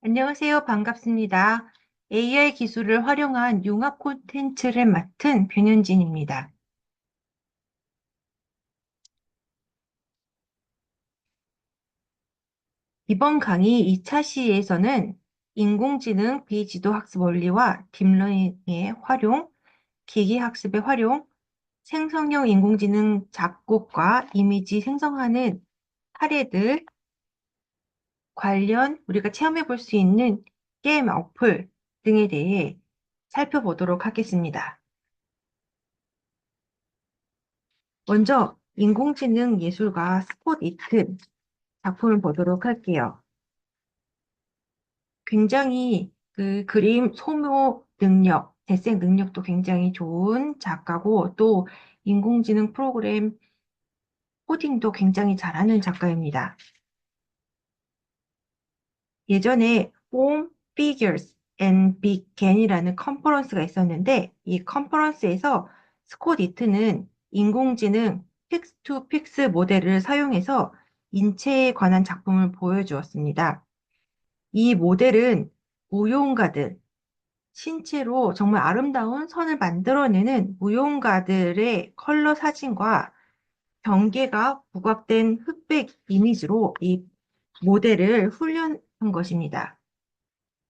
안녕하세요. 반갑습니다. AI 기술을 활용한 융합 콘텐츠를 맡은 변현진입니다. 이번 강의 2차 시에서는 인공지능 비지도 학습 원리와 딥러닝의 활용, 기계학습의 활용, 생성형 인공지능 작곡과 이미지 생성하는 사례들 관련 우리가 체험해 볼 수 있는 게임 어플 등에 대해 살펴보도록 하겠습니다. 먼저 인공지능 예술가 스콧 이튼 작품을 보도록 할게요. 굉장히 그 그림 소묘 능력, 재생 능력도 굉장히 좋은 작가고 또 인공지능 프로그램 코딩도 굉장히 잘하는 작가입니다. 예전에 Form, Figures and Begin이라는 컨퍼런스가 있었는데 이 컨퍼런스에서 스콧 이튼은 인공지능 픽스2픽스 모델을 사용해서 인체에 관한 작품을 보여주었습니다. 이 모델은 무용가들, 신체로 정말 아름다운 선을 만들어내는 무용가들의 컬러 사진과 경계가 부각된 흑백 이미지로 이 모델을 훈련한 것입니다.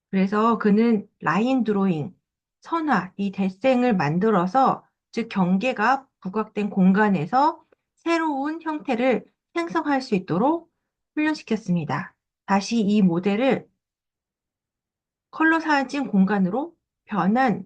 그래서 그는 라인 드로잉, 선화, 이 대생을 만들어서 즉 경계가 부각된 공간에서 새로운 형태를 생성할 수 있도록 훈련시켰습니다. 다시 이 모델을 컬러 사진 공간으로 변환할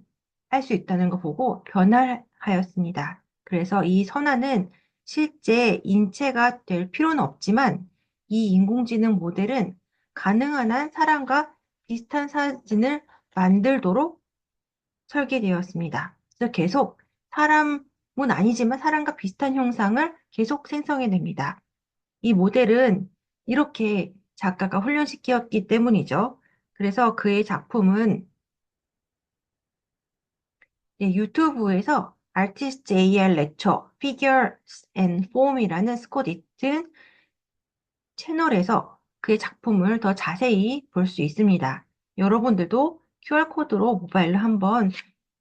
수 있다는 거 보고 변환하였습니다. 그래서 이 선화는 실제 인체가 될 필요는 없지만 이 인공지능 모델은 가능한 한 사람과 비슷한 사진을 만들도록 설계되었습니다. 그래서 계속 사람은 아니지만 사람과 비슷한 형상을 계속 생성해냅니다. 이 모델은 이렇게 작가가 훈련시켰기 때문이죠. 그래서 그의 작품은 유튜브에서 Artist AR lecture, Figures and Form이라는 스콧 이튼 채널에서 그의 작품을 더 자세히 볼 수 있습니다. 여러분들도 QR코드로 모바일로 한번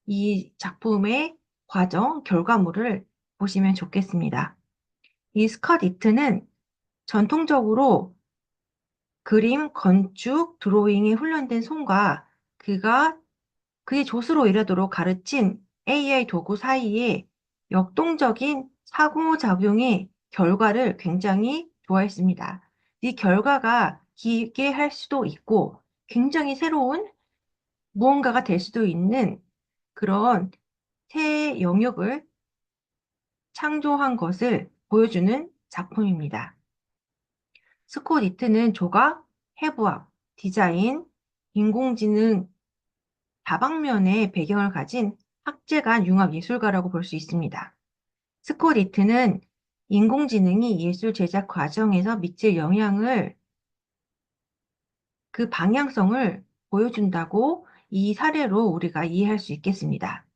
이 작품의 과정, 결과물을 보시면 좋겠습니다. 이 스콧 이튼은 전통적으로 그림, 건축, 드로잉에 훈련된 손과 그의 조수로 일하도록 가르친 AI 도구 사이에 역동적인 상호작용의 결과를 굉장히 좋아했습니다. 이 결과가 기괴할 수도 있고 굉장히 새로운 무언가가 될 수도 있는 그런 새 영역을 창조한 것을 보여주는 작품입니다. 스콧 이튼은 조각, 해부학, 디자인, 인공지능 다방면의 배경을 가진 학재간 융합 예술가라고 볼 수 있습니다. 스콧 이튼은 인공지능이 예술 제작 과정에서 미칠 영향을 그 방향성을 보여준다고 이 사례로 우리가 이해할 수 있겠습니다.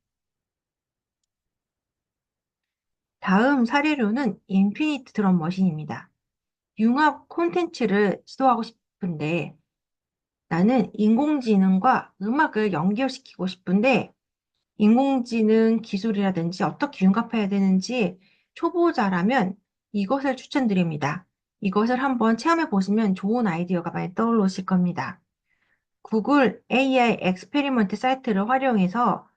다음 사례로는 인피니트 드럼 머신입니다. 융합 콘텐츠를 시도하고 싶은데 나는 인공지능과 음악을 연결시키고 싶은데 인공지능 기술이라든지 어떻게 융합해야 되는지 초보자라면 이것을 추천드립니다. 이것을 한번 체험해 보시면 좋은 아이디어가 많이 떠오르실 겁니다. 구글 AI 엑스페리먼트 사이트를 활용해서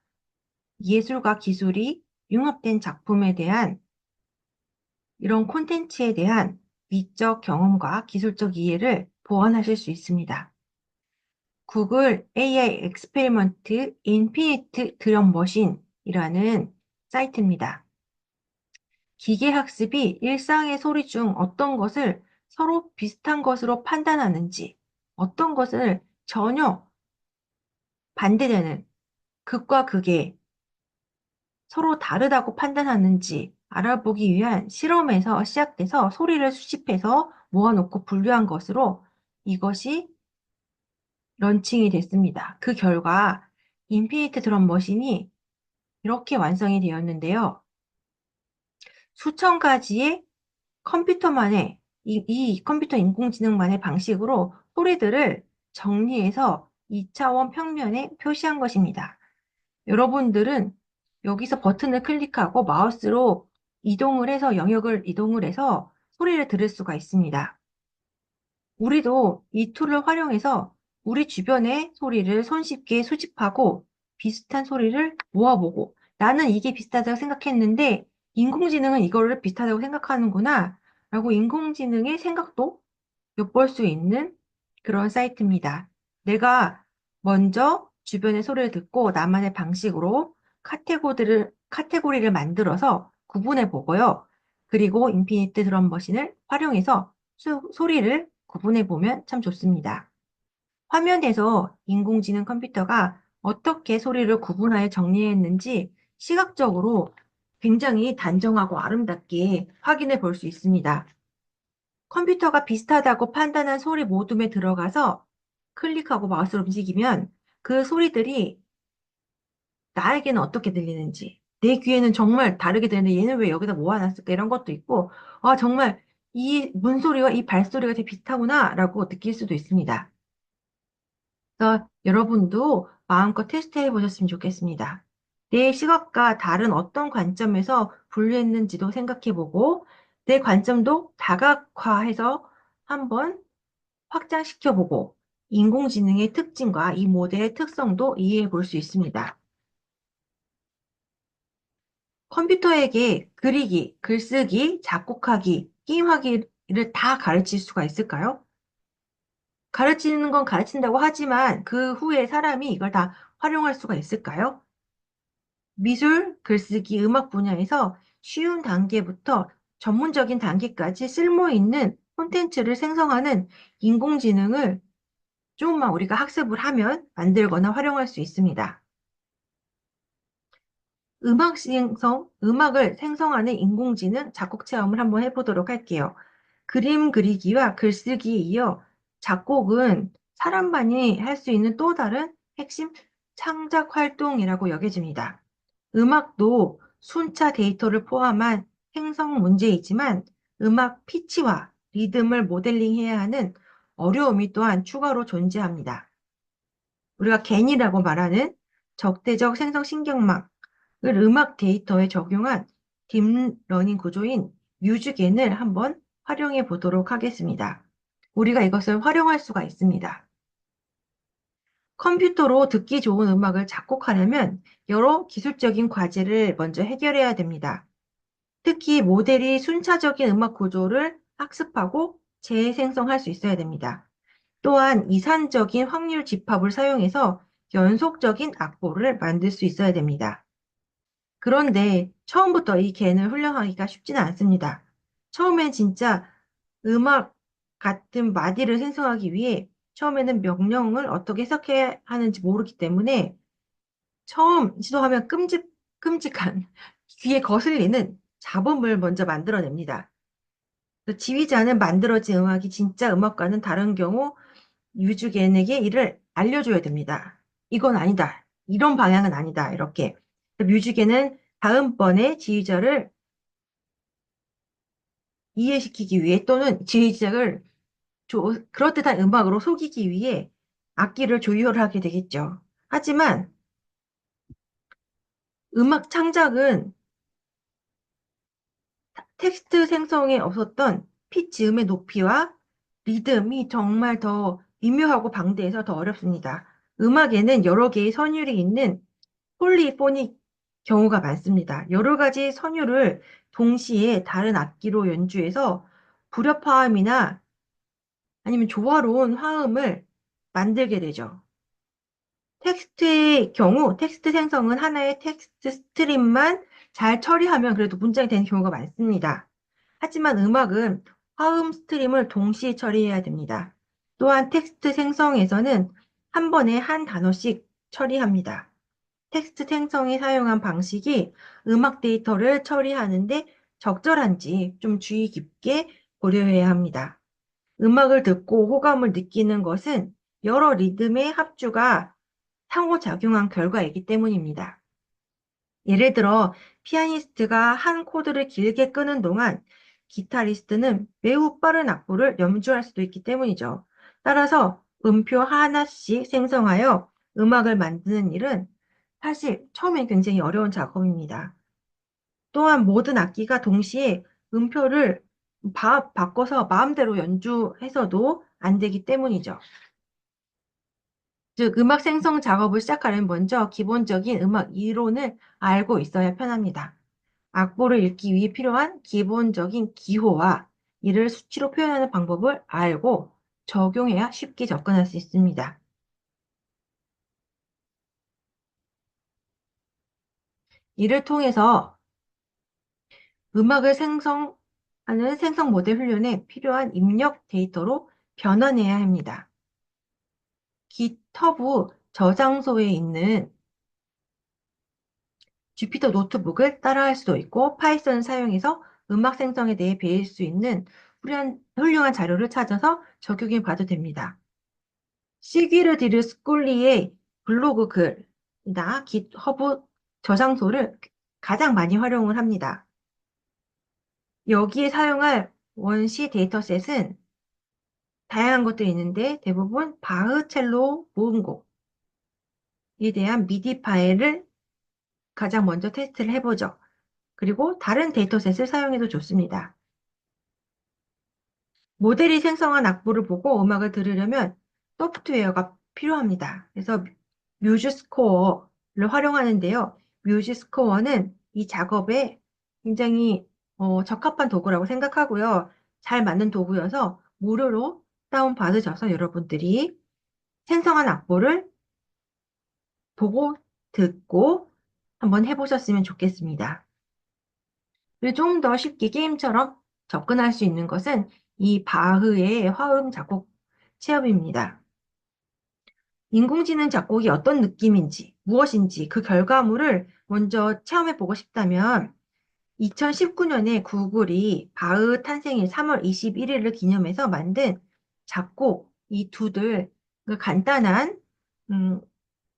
예술과 기술이 융합된 작품에 대한 이런 콘텐츠에 대한 미적 경험과 기술적 이해를 보완하실 수 있습니다. 구글 AI 엑스페리먼트 인피니트 드럼 머신이라는 사이트입니다. 기계학습이 일상의 소리 중 어떤 것을 서로 비슷한 것으로 판단하는지, 어떤 것을 전혀 반대되는 극과 극의 서로 다르다고 판단하는지 알아보기 위한 실험에서 시작돼서 소리를 수집해서 모아놓고 분류한 것으로 이것이 런칭이 됐습니다. 그 결과 인피니트 드럼 머신이 이렇게 완성이 되었는데요. 수천 가지의 컴퓨터만의 이 컴퓨터 인공지능만의 방식으로 소리들을 정리해서 2차원 평면에 표시한 것입니다. 여러분들은 여기서 버튼을 클릭하고 마우스로 이동을 해서 영역을 이동을 해서 소리를 들을 수가 있습니다. 우리도 이 툴을 활용해서 우리 주변의 소리를 손쉽게 수집하고 비슷한 소리를 모아보고 나는 이게 비슷하다고 생각했는데 인공지능은 이거를 비슷하다고 생각하는구나 라고 인공지능의 생각도 엿볼 수 있는 그런 사이트입니다. 내가 먼저 주변의 소리를 듣고 나만의 방식으로 카테고리를 만들어서 구분해 보고요. 그리고 인피니트 드럼 머신을 활용해서 소리를 구분해 보면 참 좋습니다. 화면에서 인공지능 컴퓨터가 어떻게 소리를 구분하여 정리했는지 시각적으로 굉장히 단정하고 아름답게 확인해 볼 수 있습니다. 컴퓨터가 비슷하다고 판단한 소리 모둠에 들어가서 클릭하고 마우스를 움직이면 그 소리들이 나에게는 어떻게 들리는지, 내 귀에는 정말 다르게 들리는데 얘는 왜 여기다 모아놨을까 이런 것도 있고, 아, 정말 이 문소리와 이 발소리가 되게 비슷하구나 라고 느낄 수도 있습니다. 그래서 여러분도 마음껏 테스트해 보셨으면 좋겠습니다. 내 시각과 다른 어떤 관점에서 분류했는지도 생각해 보고, 내 관점도 다각화해서 한번 확장시켜 보고, 인공지능의 특징과 이 모델의 특성도 이해해 볼 수 있습니다. 컴퓨터에게 그리기, 글쓰기, 작곡하기, 게임하기를 다 가르칠 수가 있을까요? 가르치는 건 가르친다고 하지만 그 후에 사람이 이걸 다 활용할 수가 있을까요? 미술, 글쓰기, 음악 분야에서 쉬운 단계부터 전문적인 단계까지 쓸모 있는 콘텐츠를 생성하는 인공지능을 조금만 우리가 학습을 하면 만들거나 활용할 수 있습니다. 음악을 생성하는 인공지능 작곡 체험을 한번 해보도록 할게요. 그림 그리기와 글쓰기에 이어 작곡은 사람만이 할 수 있는 또 다른 핵심 창작 활동이라고 여겨집니다. 음악도 순차 데이터를 포함한 생성 문제이지만 음악 피치와 리듬을 모델링해야 하는 어려움이 또한 추가로 존재합니다. 우리가 겐이라고 말하는 적대적 생성 신경망을 음악 데이터에 적용한 딥러닝 구조인 뮤즈겐을 한번 활용해 보도록 하겠습니다. 우리가 이것을 활용할 수가 있습니다. 컴퓨터로 듣기 좋은 음악을 작곡하려면 여러 기술적인 과제를 먼저 해결해야 됩니다. 특히 모델이 순차적인 음악 구조를 학습하고 재생성할 수 있어야 됩니다. 또한 이산적인 확률 집합을 사용해서 연속적인 악보를 만들 수 있어야 됩니다. 그런데 처음부터 이 겐을 훈련하기가 쉽지는 않습니다. 처음엔 진짜 음악 같은 마디를 생성하기 위해 처음에는 명령을 어떻게 해석해야 하는지 모르기 때문에 처음 시도하면 끔찍한 귀에 거슬리는 잡음을 먼저 만들어냅니다. 지휘자는 만들어진 음악이 진짜 음악과는 다른 경우 뮤즈겐에게 이를 알려줘야 됩니다. 이건 아니다. 이런 방향은 아니다. 이렇게. 뮤즈겐은 다음번에 지휘자를 이해시키기 위해 또는 지휘자를 그럴듯한 음악으로 속이기 위해 악기를 조율하게 되겠죠. 하지만 음악 창작은 텍스트 생성에 없었던 피치 음의 높이와 리듬이 정말 더 미묘하고 방대해서 더 어렵습니다. 음악에는 여러 개의 선율이 있는 폴리포닉 경우가 많습니다. 여러 가지 선율을 동시에 다른 악기로 연주해서 불협화음이나 아니면 조화로운 화음을 만들게 되죠. 텍스트의 경우 텍스트 생성은 하나의 텍스트 스트림만 잘 처리하면 그래도 문장이 되는 경우가 많습니다. 하지만 음악은 화음 스트림을 동시에 처리해야 됩니다. 또한 텍스트 생성에서는 한 번에 한 단어씩 처리합니다. 텍스트 생성에 사용한 방식이 음악 데이터를 처리하는데 적절한지 좀 주의 깊게 고려해야 합니다. 음악을 듣고 호감을 느끼는 것은 여러 리듬의 합주가 상호작용한 결과이기 때문입니다. 예를 들어 피아니스트가 한 코드를 길게 끄는 동안 기타리스트는 매우 빠른 악보를 연주할 수도 있기 때문이죠. 따라서 음표 하나씩 생성하여 음악을 만드는 일은 사실 처음엔 굉장히 어려운 작업입니다. 또한 모든 악기가 동시에 음표를 바꿔서 마음대로 연주해서도 안 되기 때문이죠. 즉, 음악 생성 작업을 시작하려면 먼저 기본적인 음악 이론을 알고 있어야 편합니다. 악보를 읽기 위해 필요한 기본적인 기호와 이를 수치로 표현하는 방법을 알고 적용해야 쉽게 접근할 수 있습니다. 이를 통해서 음악을 생성하는 생성 모델 훈련에 필요한 입력 데이터로 변환해야 합니다. GitHub 저장소에 있는 주피터 노트북을 따라할 수도 있고 파이썬을 사용해서 음악 생성에 대해 배울 수 있는 훌륭한 자료를 찾아서 적용해 봐도 됩니다. 시기르디르 스콜리의 블로그 글이나 깃허브 저장소를 가장 많이 활용을 합니다. 여기에 사용할 원시 데이터셋은 다양한 것들이 있는데 대부분 바흐 첼로 모음곡에 대한 미디 파일을 가장 먼저 테스트를 해보죠. 그리고 다른 데이터셋을 사용해도 좋습니다. 모델이 생성한 악보를 보고 음악을 들으려면 소프트웨어가 필요합니다. 그래서 뮤즈스코어를 활용하는데요. 뮤즈스코어는 이 작업에 굉장히 적합한 도구라고 생각하고요. 잘 맞는 도구여서 무료로 다운받으셔서 여러분들이 생성한 악보를 보고 듣고 한번 해보셨으면 좋겠습니다. 그리고 좀 더 쉽게 게임처럼 접근할 수 있는 것은 이 바흐의 화음 작곡 체험입니다. 인공지능 작곡이 어떤 느낌인지, 무엇인지 그 결과물을 먼저 체험해 보고 싶다면 2019년에 구글이 바흐 탄생일 3월 21일을 기념해서 만든 작곡 이 두들 그 간단한 음,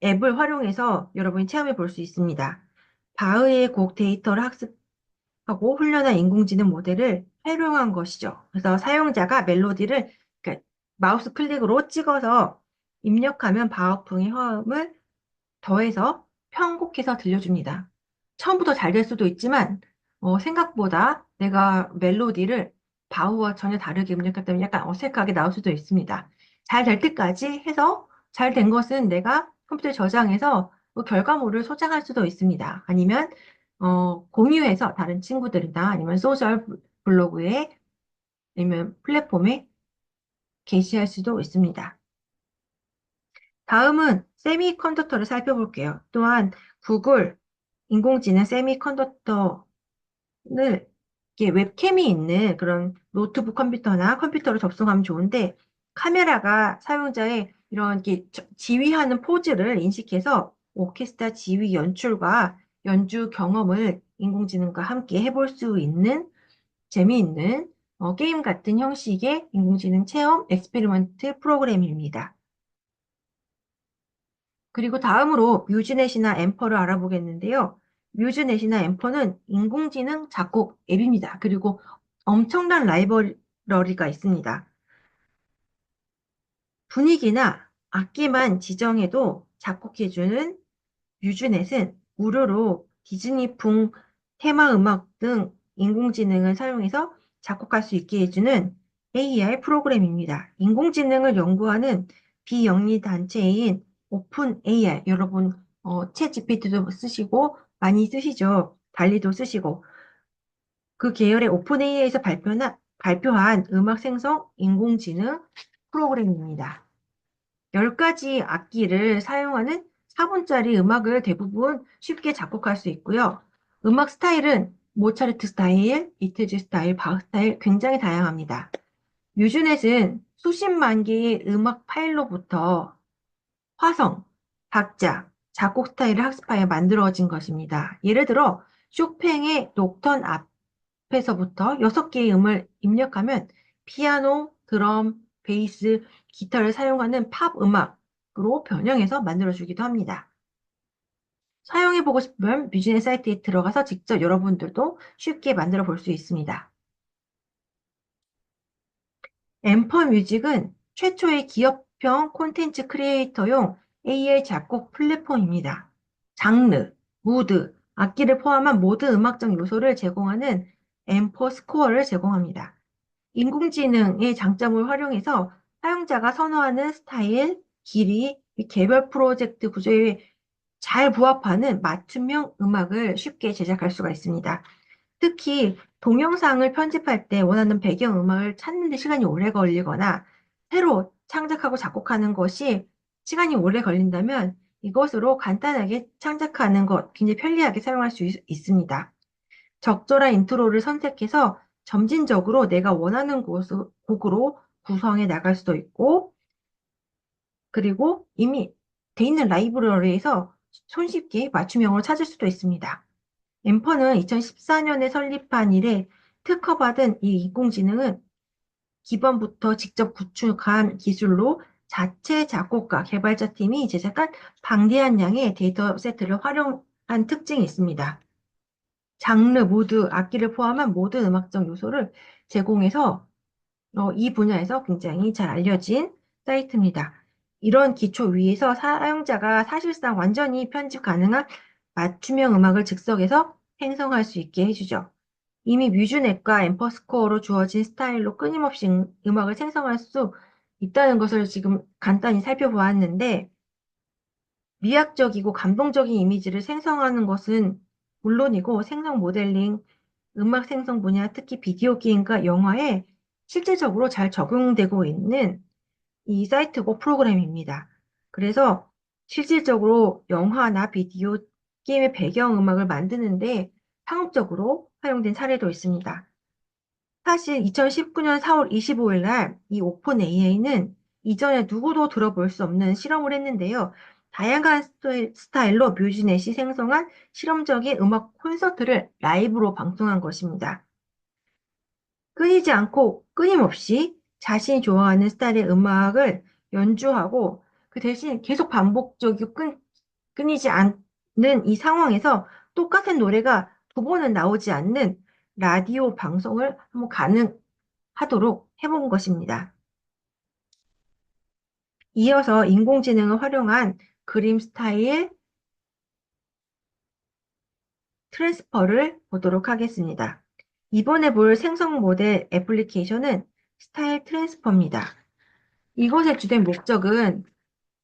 앱을 활용해서 여러분이 체험해 볼 수 있습니다. 바흐의 곡 데이터를 학습하고 훈련한 인공지능 모델을 활용한 것이죠. 그래서 사용자가 멜로디를 그러니까 마우스 클릭으로 찍어서 입력하면 바흐풍의 화음을 더해서 편곡해서 들려줍니다. 처음부터 잘 될 수도 있지만 생각보다 내가 멜로디를 바흐와 전혀 다르게 입력했기 때문에 약간 어색하게 나올 수도 있습니다. 잘 될 때까지 해서 잘 된 것은 내가 컴퓨터에 저장해서 그 결과물을 소장할 수도 있습니다. 아니면 공유해서 다른 친구들이나 아니면 소셜 블로그에 아니면 플랫폼에 게시할 수도 있습니다. 다음은 세미컨덕터를 살펴볼게요. 또한 구글 인공지능 세미컨덕터를 이렇게 웹캠이 있는 그런 노트북 컴퓨터나 컴퓨터로 접속하면 좋은데 카메라가 사용자의 이런 이렇게 지휘하는 포즈를 인식해서 오케스트라 지휘 연출과 연주 경험을 인공지능과 함께 해볼 수 있는 재미있는 게임 같은 형식의 인공지능 체험 엑스페리먼트 프로그램입니다. 그리고 다음으로 뮤즈넷이나 앰퍼를 알아보겠는데요. 뮤즈넷이나 앰퍼는 인공지능 작곡 앱입니다. 그리고 엄청난 라이브러리가 있습니다. 분위기나 악기만 지정해도 작곡해주는 뮤즈넷은 무료로 디즈니풍 테마 음악 등 인공지능을 사용해서 작곡할 수 있게 해주는 AI 프로그램입니다. 인공지능을 연구하는 비영리 단체인 오픈 AI, 여러분 챗 GPT도 쓰시고 많이 쓰시죠. 달리도 쓰시고 그 계열의 오픈 AI에서 발표한 음악 생성 인공지능 프로그램입니다. 10가지 악기를 사용하는 4분짜리 음악을 대부분 쉽게 작곡할 수 있고요. 음악 스타일은 모차르트 스타일, 비트즈 스타일, 바흐 스타일 굉장히 다양합니다. 뮤즈넷은 수십만 개의 음악 파일로부터 화성, 박자, 작곡 스타일을 학습하여 만들어진 것입니다. 예를 들어 쇼팽의 녹턴 앞에서부터 6개의 음을 입력하면 피아노, 드럼, 베이스, 기타를 사용하는 팝 음악으로 변형해서 만들어주기도 합니다. 사용해보고 싶으면 뮤즈넷 사이트에 들어가서 직접 여러분들도 쉽게 만들어 볼 수 있습니다. 앰퍼 뮤직은 최초의 기업 수평 콘텐츠 크리에이터용 AI 작곡 플랫폼입니다. 장르, 무드, 악기를 포함한 모든 음악적 요소를 제공하는 앰퍼 스코어를 제공합니다. 인공지능의 장점을 활용해서 사용자가 선호하는 스타일, 길이, 개별 프로젝트 구조에 잘 부합하는 맞춤형 음악을 쉽게 제작할 수가 있습니다. 특히 동영상을 편집할 때 원하는 배경 음악을 찾는 데 시간이 오래 걸리거나 새로 창작하고 작곡하는 것이 시간이 오래 걸린다면 이것으로 간단하게 창작하는 것 굉장히 편리하게 사용할 수 있습니다. 적절한 인트로를 선택해서 점진적으로 내가 원하는 곡으로 구성해 나갈 수도 있고, 그리고 이미 돼 있는 라이브러리에서 손쉽게 맞춤형으로 찾을 수도 있습니다. 엠퍼는 2014년에 설립한 이래 특허받은 이 인공지능은 기본부터 직접 구축한 기술로 자체 작곡가, 개발자 팀이 제작한 방대한 양의 데이터 세트를 활용한 특징이 있습니다. 장르, 무드, 악기를 포함한 모든 음악적 요소를 제공해서 이 분야에서 굉장히 잘 알려진 사이트입니다. 이런 기초 위에서 사용자가 사실상 완전히 편집 가능한 맞춤형 음악을 즉석에서 생성할 수 있게 해주죠. 이미 뮤즈넷과 앰퍼스코어로 주어진 스타일로 끊임없이 음악을 생성할 수 있다는 것을 지금 간단히 살펴보았는데, 미학적이고 감동적인 이미지를 생성하는 것은 물론이고 생성 모델링, 음악 생성 분야, 특히 비디오 게임과 영화에 실제적으로 잘 적용되고 있는 이 사이트고 프로그램입니다. 그래서 실질적으로 영화나 비디오 게임의 배경음악을 만드는데 상업적으로 활용된 사례도 있습니다. 사실 2019년 4월 25일 날 이 오픈 AI는 이전에 누구도 들어볼 수 없는 실험을 했는데요. 다양한 스타일로 뮤즈넷이 생성한 실험적인 음악 콘서트를 라이브로 방송한 것입니다. 끊이지 않고 끊임없이 자신이 좋아하는 스타일의 음악을 연주하고 그 대신 계속 반복적이고 끊이지 않는 이 상황에서 똑같은 노래가 두 번은 나오지 않는 라디오 방송을 한번 가능하도록 해본 것입니다. 이어서 인공지능을 활용한 그림 스타일 트랜스퍼를 보도록 하겠습니다. 이번에 볼 생성 모델 애플리케이션은 스타일 트랜스퍼입니다. 이것의 주된 목적은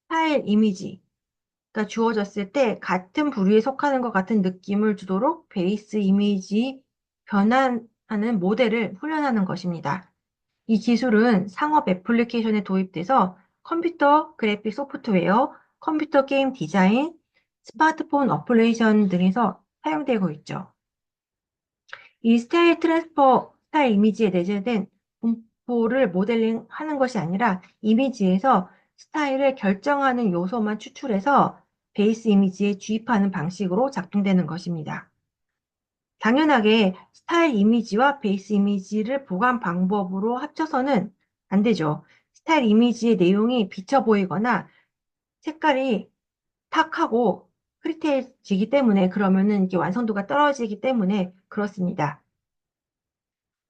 파일 이미지가 주어졌을 때 같은 부류에 속하는 것 같은 느낌을 주도록 베이스 이미지 변환하는 모델을 훈련하는 것입니다. 이 기술은 상업 애플리케이션에 도입돼서 컴퓨터 그래픽 소프트웨어, 컴퓨터 게임 디자인, 스마트폰 어플레이션 등에서 사용되고 있죠. 이 스타일 트랜스퍼 스타일 이미지에 내재된 분포를 모델링 하는 것이 아니라 이미지에서 스타일을 결정하는 요소만 추출해서 베이스 이미지에 주입하는 방식으로 작동되는 것입니다. 당연하게 스타일 이미지와 베이스 이미지를 보관 방법으로 합쳐서는 안 되죠. 스타일 이미지의 내용이 비쳐 보이거나 색깔이 탁하고 흐릿해지기 때문에 그러면은 이게 완성도가 떨어지기 때문에 그렇습니다.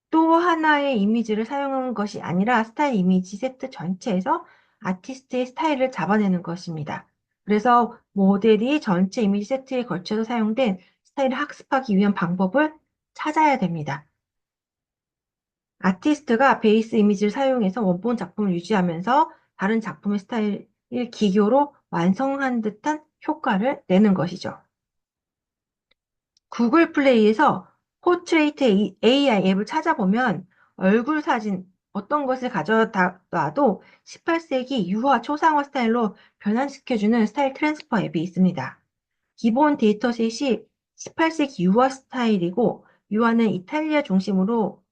또 하나의 이미지를 사용한 것이 아니라 스타일 이미지 세트 전체에서 아티스트의 스타일을 잡아내는 것입니다. 그래서 모델이 전체 이미지 세트에 걸쳐서 사용된 스타일을 학습하기 위한 방법을 찾아야 됩니다. 아티스트가 베이스 이미지를 사용해서 원본 작품을 유지하면서 다른 작품의 스타일을 기교로 완성한 듯한 효과를 내는 것이죠. 구글 플레이에서 포트레이트 AI 앱을 찾아보면 얼굴 사진 어떤 것을 가져다놔도 18세기 유화 초상화 스타일로 변환시켜주는 스타일 트랜스퍼 앱이 있습니다. 기본 데이터셋이 18세기 유화 스타일이고 유화는 이탈리아 중심으로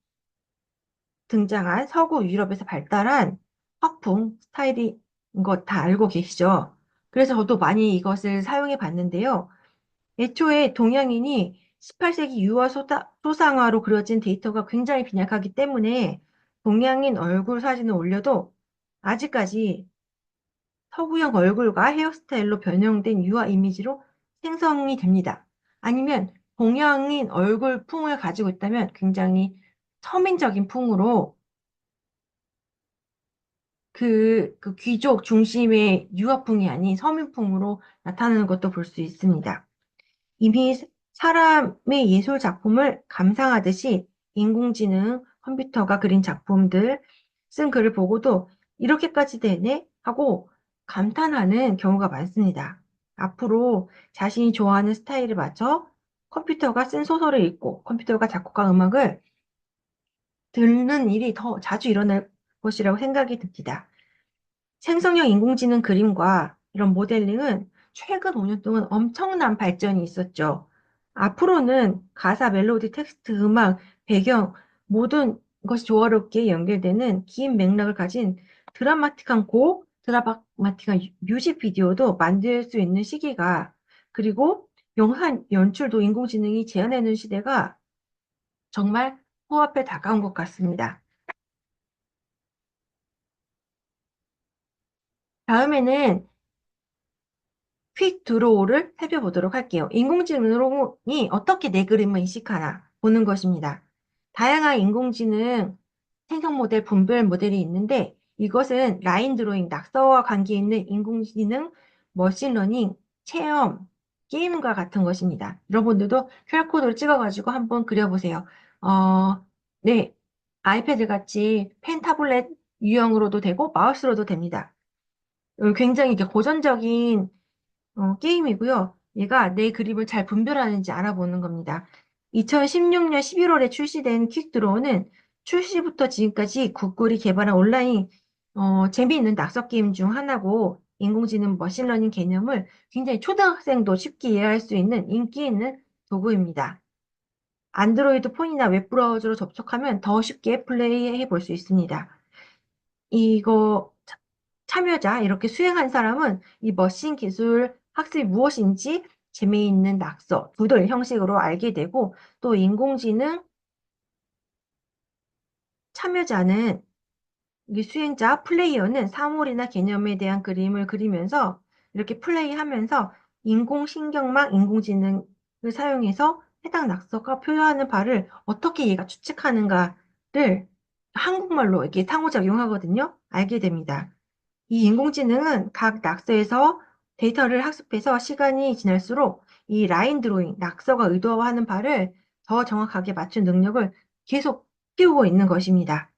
등장한 서구 유럽에서 발달한 화풍 스타일인 것 다 알고 계시죠? 그래서 저도 많이 이것을 사용해 봤는데요. 애초에 동양인이 18세기 유화 소상화로 그려진 데이터가 굉장히 빈약하기 때문에 동양인 얼굴 사진을 올려도 아직까지 서구형 얼굴과 헤어스타일로 변형된 유화 이미지로 생성이 됩니다. 아니면 동양인 얼굴 풍을 가지고 있다면 굉장히 서민적인 풍으로 그 귀족 중심의 유화풍이 아닌 서민풍으로 나타나는 것도 볼 수 있습니다. 이미 사람의 예술 작품을 감상하듯이 인공지능 컴퓨터가 그린 작품들 쓴 글을 보고도 이렇게까지 되네? 하고 감탄하는 경우가 많습니다. 앞으로 자신이 좋아하는 스타일에 맞춰 컴퓨터가 쓴 소설을 읽고 컴퓨터가 작곡한 음악을 듣는 일이 더 자주 일어날 것이라고 생각이 듭니다. 생성형 인공지능 그림과 이런 모델링은 최근 5년 동안 엄청난 발전이 있었죠. 앞으로는 가사, 멜로디, 텍스트, 음악, 배경 모든 것이 조화롭게 연결되는 긴 맥락을 가진 드라마틱한 곡, 드라마틱한 뮤직비디오도 만들 수 있는 시기가 그리고 영상 연출도 인공지능이 제안해는 시대가 정말 코앞에 다가온 것 같습니다. 다음에는 퀵 드로우를 살펴보도록 할게요. 인공지능이 어떻게 내 그림을 인식하나 보는 것입니다. 다양한 인공지능 생성 모델, 분별 모델이 있는데 이것은 라인 드로잉, 낙서와 관계 있는 인공지능, 머신러닝, 체험, 게임과 같은 것입니다. 여러분들도 QR코드를 찍어가지고 한번 그려보세요. 네, 아이패드 같이 펜 타블렛 유형으로도 되고 마우스로도 됩니다. 굉장히 이렇게 고전적인 게임이고요. 얘가 내 그림을 잘 분별하는지 알아보는 겁니다. 2016년 11월에 출시된 퀵드로우는 출시부터 지금까지 구글이 개발한 온라인 재미있는 낙서 게임 중 하나고 인공지능 머신러닝 개념을 굉장히 초등학생도 쉽게 이해할 수 있는 인기 있는 도구입니다. 안드로이드 폰이나 웹브라우저로 접속하면 더 쉽게 플레이해 볼 수 있습니다. 이거 참여자, 이렇게 수행한 사람은 이 머신 기술 학습이 무엇인지 재미있는 낙서, 도들 형식으로 알게 되고 또 인공지능 참여자는 이 수행자, 플레이어는 사물이나 개념에 대한 그림을 그리면서 이렇게 플레이하면서 인공신경망, 인공지능을 사용해서 해당 낙서가 표현하는 바를 어떻게 얘가 추측하는가를 한국말로 이렇게 상호작용하거든요. 알게 됩니다. 이 인공지능은 각 낙서에서 데이터를 학습해서 시간이 지날수록 이 라인 드로잉, 낙서가 의도하는 바를 더 정확하게 맞춘 능력을 계속 키우고 있는 것입니다.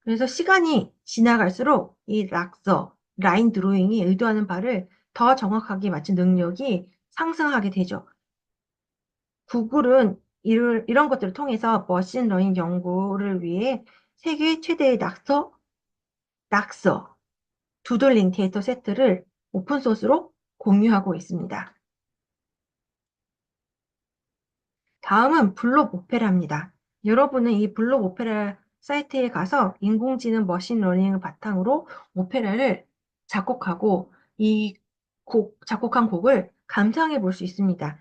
그래서 시간이 지나갈수록 이 낙서, 라인 드로잉이 의도하는 바를 더 정확하게 맞춘 능력이 상승하게 되죠. 구글은 이런 것들을 통해서 머신러닝 연구를 위해 세계 최대의 낙서, 두들링 데이터 세트를 오픈소스로 공유하고 있습니다. 다음은 블록 오페라입니다. 여러분은 이 블록 오페라 사이트에 가서 인공지능 머신러닝을 바탕으로 오페라를 작곡하고 작곡한 곡을 감상해 볼 수 있습니다.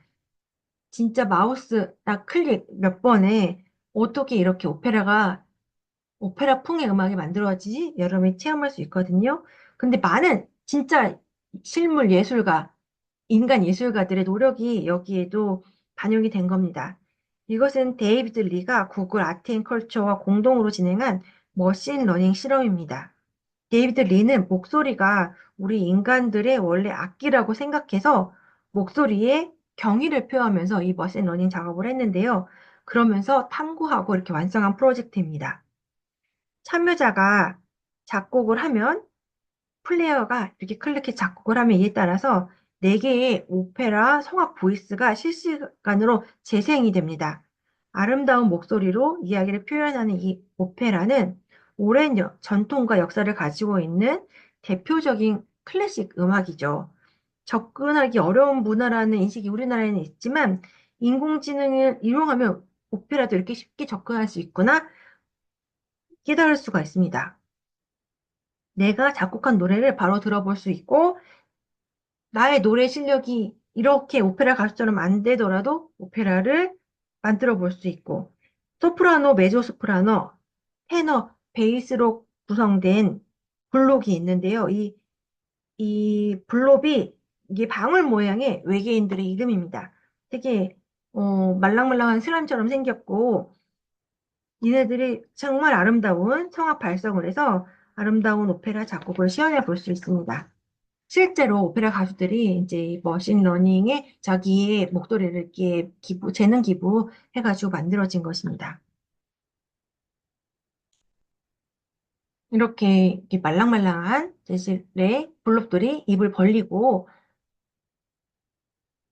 진짜 마우스나 클릭 몇 번에 어떻게 이렇게 오페라풍의 음악이 만들어지지? 여러분이 체험할 수 있거든요. 근데 많은 진짜 실물 예술가, 인간 예술가들의 노력이 여기에도 반영이 된 겁니다. 이것은 데이비드 리가 구글 아트앤컬처와 공동으로 진행한 머신 러닝 실험입니다. 데이비드 리는 목소리가 우리 인간들의 원래 악기라고 생각해서 목소리에 경의를 표하면서 이 머신 러닝 작업을 했는데요. 그러면서 탐구하고 이렇게 완성한 프로젝트입니다. 참여자가 작곡을 하면 플레이어가 이렇게 클릭해 작곡을 하면 이에 따라서 4개의 오페라 성악 보이스가 실시간으로 재생이 됩니다. 아름다운 목소리로 이야기를 표현하는 이 오페라는 오랜 전통과 역사를 가지고 있는 대표적인 클래식 음악이죠. 접근하기 어려운 문화라는 인식이 우리나라에는 있지만 인공지능을 이용하면 오페라도 이렇게 쉽게 접근할 수 있구나 깨달을 수가 있습니다. 내가 작곡한 노래를 바로 들어볼 수 있고 나의 노래 실력이 이렇게 오페라 가수처럼 안 되더라도 오페라를 만들어 볼 수 있고 소프라노, 메조소프라노, 테너, 베이스로 구성된 블록이 있는데요. 이 블록이 이게 방울 모양의 외계인들의 이름입니다. 되게 말랑말랑한 슬람처럼 생겼고 니네들이 정말 아름다운 성악 발성을 해서 아름다운 오페라 작곡을 시연해 볼 수 있습니다. 실제로 오페라 가수들이 이제 머신 러닝에 자기의 목소리를 이렇게 재능 기부 해가지고 만들어진 것입니다. 이렇게 말랑말랑한 재질의 블록들이 입을 벌리고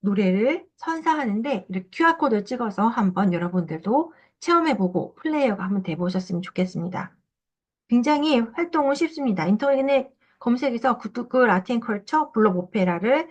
노래를 선사하는데 이렇게 QR코드를 찍어서 한번 여러분들도 체험해보고 플레이어가 한번 돼보셨으면 좋겠습니다. 굉장히 활동은 쉽습니다. 인터넷 검색에서 구글 아트앤컬처 블록 오페라를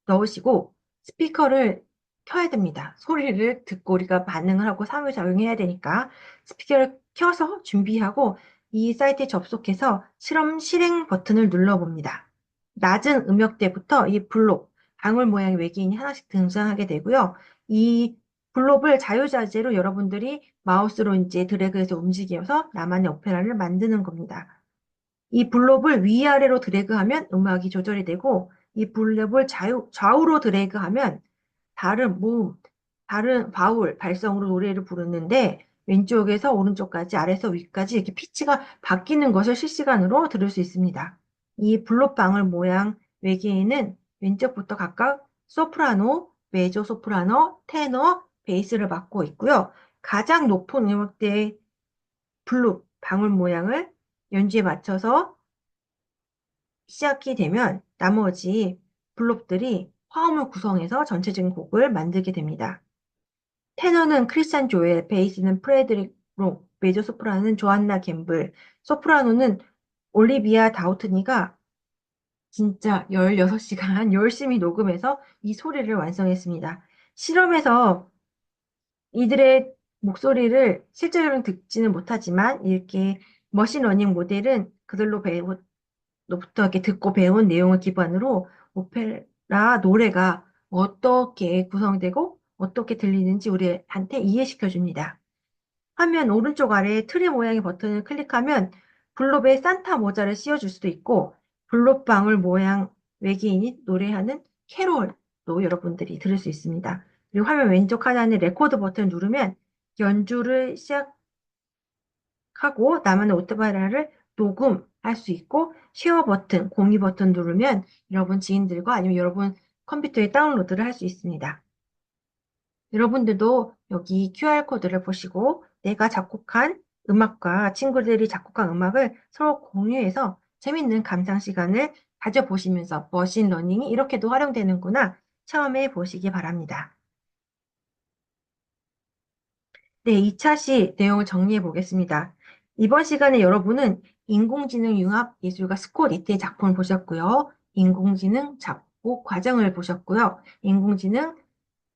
넣으시고 스피커를 켜야 됩니다. 소리를 듣고 우리가 반응을 하고 상호작용해야 되니까 스피커를 켜서 준비하고 이 사이트에 접속해서 실행 버튼을 눌러봅니다. 낮은 음역대부터 이 블록, 방울 모양의 외계인이 하나씩 등장하게 되고요. 이 블록을 자유자재로 여러분들이 마우스로 이제 드래그해서 움직여서 나만의 오페라를 만드는 겁니다. 이 블록을 위아래로 드래그하면 음악이 조절이 되고 이 블록을 좌우로 드래그하면 다른 모음, 다른 바울, 발성으로 노래를 부르는데 왼쪽에서 오른쪽까지 아래에서 위까지 이렇게 피치가 바뀌는 것을 실시간으로 들을 수 있습니다. 이 블록 방울 모양 외계인은 왼쪽부터 각각 소프라노, 메조 소프라노, 테너, 베이스를 맡고 있고요. 가장 높은 음역대의 블록 방울 모양을 연주에 맞춰서 시작이 되면 나머지 블록들이 화음을 구성해서 전체적인 곡을 만들게 됩니다. 테너는 크리스찬 조엘, 베이스는 프레드릭 록, 메조 소프라노는 조안나 갬블, 소프라노는 올리비아 다우트니가 진짜 16시간 열심히 녹음해서 이 소리를 완성했습니다. 실험에서 이들의 목소리를 실제로는 듣지는 못하지만 이렇게 머신러닝 모델은 그들로 로부터 이렇게 듣고 배운 내용을 기반으로 오페라 노래가 어떻게 구성되고 어떻게 들리는지 우리한테 이해시켜 줍니다. 화면 오른쪽 아래 트리 모양의 버튼을 클릭하면 블롭에 산타 모자를 씌워줄 수도 있고 블롭방울 모양 외계인이 노래하는 캐롤도 여러분들이 들을 수 있습니다. 그리고 화면 왼쪽 하단에 레코드 버튼을 누르면 연주를 시작하고 나만의 오토바이를 녹음할 수 있고 쉐어 버튼, 공유 버튼 누르면 여러분 지인들과 아니면 여러분 컴퓨터에 다운로드를 할 수 있습니다. 여러분들도 여기 QR코드를 보시고 내가 작곡한 음악과 친구들이 작곡한 음악을 서로 공유해서 재밌는 감상 시간을 가져보시면서 머신러닝이 이렇게도 활용되는구나 처음에 보시기 바랍니다. 네, 2차 시 내용을 정리해 보겠습니다. 이번 시간에 여러분은 인공지능 융합 예술가 스콧 리트의 작품을 보셨고요. 인공지능 작곡 과정을 보셨고요. 인공지능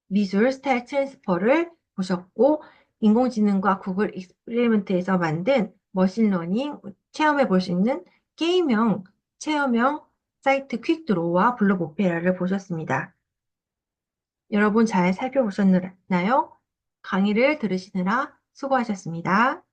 미술 스타일 트랜스퍼를 보셨고, 인공지능과 구글 익스페리먼트에서 만든 머신러닝 체험해 볼 수 있는 게임형 체험형 사이트 퀵드로우와 블록 오페라를 보셨습니다. 여러분 잘 살펴보셨나요? 강의를 들으시느라 수고하셨습니다.